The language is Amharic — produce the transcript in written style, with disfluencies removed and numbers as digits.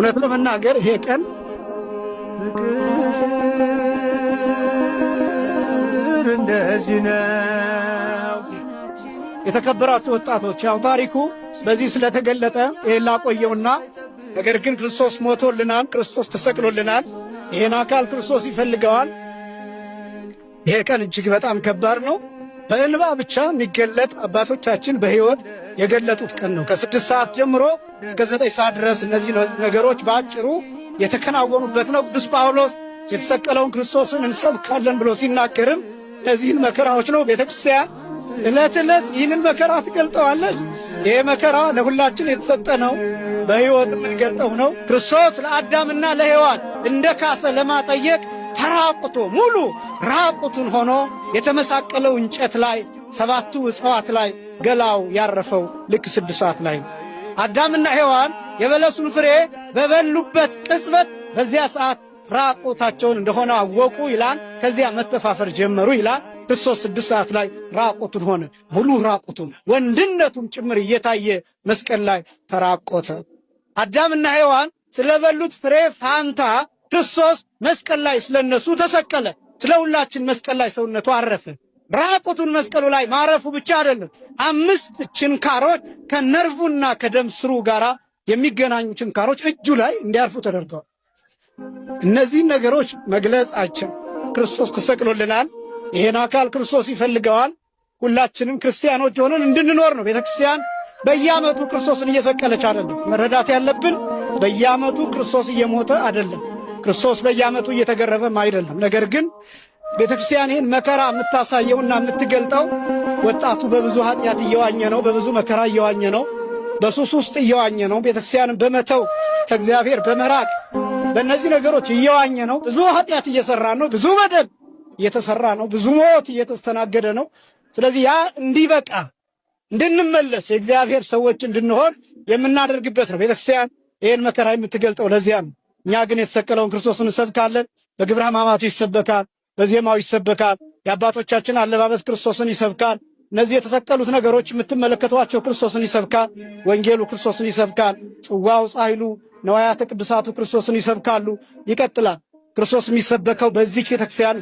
እውነት ለመናገር ይሄ ቀን ፍቅር እንደዚህ ነው። የተከበራችሁ ወጣቶች፣ ያው ታሪኩ በዚህ ስለተገለጠ ይሄን ላቆየውና ነገር ግን ክርስቶስ ሞቶልናል፣ ክርስቶስ ተሰቅሎልናል። ይሄን አካል ክርስቶስ ይፈልገዋል። ይሄ ቀን እጅግ በጣም ከባድ ነው። በእንባ ብቻ የሚገለጥ አባቶቻችን በሕይወት የገለጡት ቀን ነው። ከ6 ሰዓት ጀምሮ እስከ 9 ሰዓት ድረስ እነዚህ ነገሮች በአጭሩ የተከናወኑበት ነው። ቅዱስ ጳውሎስ የተሰቀለውን ክርስቶስን እንሰብካለን ብሎ ሲናገርም እነዚህን መከራዎች ነው። ቤተ ክርስቲያን ዕለት ዕለት ይህንን መከራ ትገልጠዋለች። ይሄ መከራ ለሁላችን የተሰጠ ነው፣ በሕይወት የምንገልጠው ነው። ክርስቶስ ለአዳምና ለሔዋን እንደ ካሰ ለማጠየቅ ተራቁቶ ሙሉ ራቁቱን ሆኖ የተመሳቀለው እንጨት ላይ 7ቱ ዕፅዋት ላይ ገላው ያረፈው ልክ 6 ሰዓት ላይ ነው። አዳምና ሔዋን የበለሱን ፍሬ በበሉበት ቅጽበት በዚያ ሰዓት ራቁታቸውን እንደሆነ አወቁ ይላል። ከዚያ መተፋፈር ጀመሩ ይላል። ክርስቶስ 6 ሰዓት ላይ ራቁቱን ሆነ፣ ሙሉ ራቁቱን ወንድነቱም ጭምር እየታየ መስቀል ላይ ተራቆተ። አዳምና ሔዋን ስለበሉት ፍሬ ፋንታ ክርስቶስ መስቀል ላይ ስለነሱ ተሰቀለ። ስለ ሁላችን መስቀል ላይ ሰውነቱ አረፈ። ራቁቱን መስቀሉ ላይ ማረፉ ብቻ አይደለም፣ 5 ችንካሮች ከነርቭና ከደም ስሩ ጋር የሚገናኙ ችንካሮች እጁ ላይ እንዲያርፉ ተደርገዋል። እነዚህን ነገሮች መግለጻቸው ክርስቶስ ተሰቅሎልናል። ይሄን አካል ክርስቶስ ይፈልገዋል። ሁላችንም ክርስቲያኖች ሆነን እንድንኖር ነው። ቤተ ክርስቲያን በየዓመቱ ክርስቶስን እየሰቀለች አይደለም። መረዳት ያለብን በየዓመቱ ክርስቶስ እየሞተ አይደለም። ክርስቶስ በየዓመቱ እየተገረፈም አይደለም። ነገር ግን ቤተ ክርስቲያን ይህን መከራ የምታሳየውና የምትገልጠው ወጣቱ በብዙ ኃጢአት እየዋኘ ነው፣ በብዙ መከራ እየዋኘ ነው፣ በሱስ ውስጥ እየዋኘ ነው። ቤተ ክርስቲያንን በመተው ከእግዚአብሔር በመራቅ በእነዚህ ነገሮች እየዋኘ ነው። ብዙ ኃጢአት እየሰራ ነው፣ ብዙ በደል እየተሰራ ነው፣ ብዙ ሞት እየተስተናገደ ነው። ስለዚህ ያ እንዲበቃ እንድንመለስ የእግዚአብሔር ሰዎች እንድንሆን የምናደርግበት ነው። ቤተ ክርስቲያን ይህን መከራ የምትገልጠው ለዚያ ነው። እኛ ግን የተሰቀለውን ክርስቶስን እንሰብካለን። በግብረ ሕማማቱ ይሰበካል፣ በዜማው ይሰበካል። የአባቶቻችን አለባበስ ክርስቶስን ይሰብካል። እነዚህ የተሰቀሉት ነገሮች የምትመለከቷቸው ክርስቶስን ይሰብካል። ወንጌሉ ክርስቶስን ይሰብካል። ጽዋው፣ ጻሕሉ፣ ነዋያተ ቅዱሳቱ ክርስቶስን ይሰብካሉ። ይቀጥላል። ክርስቶስ የሚሰበከው በዚህ ቤተክርስቲያን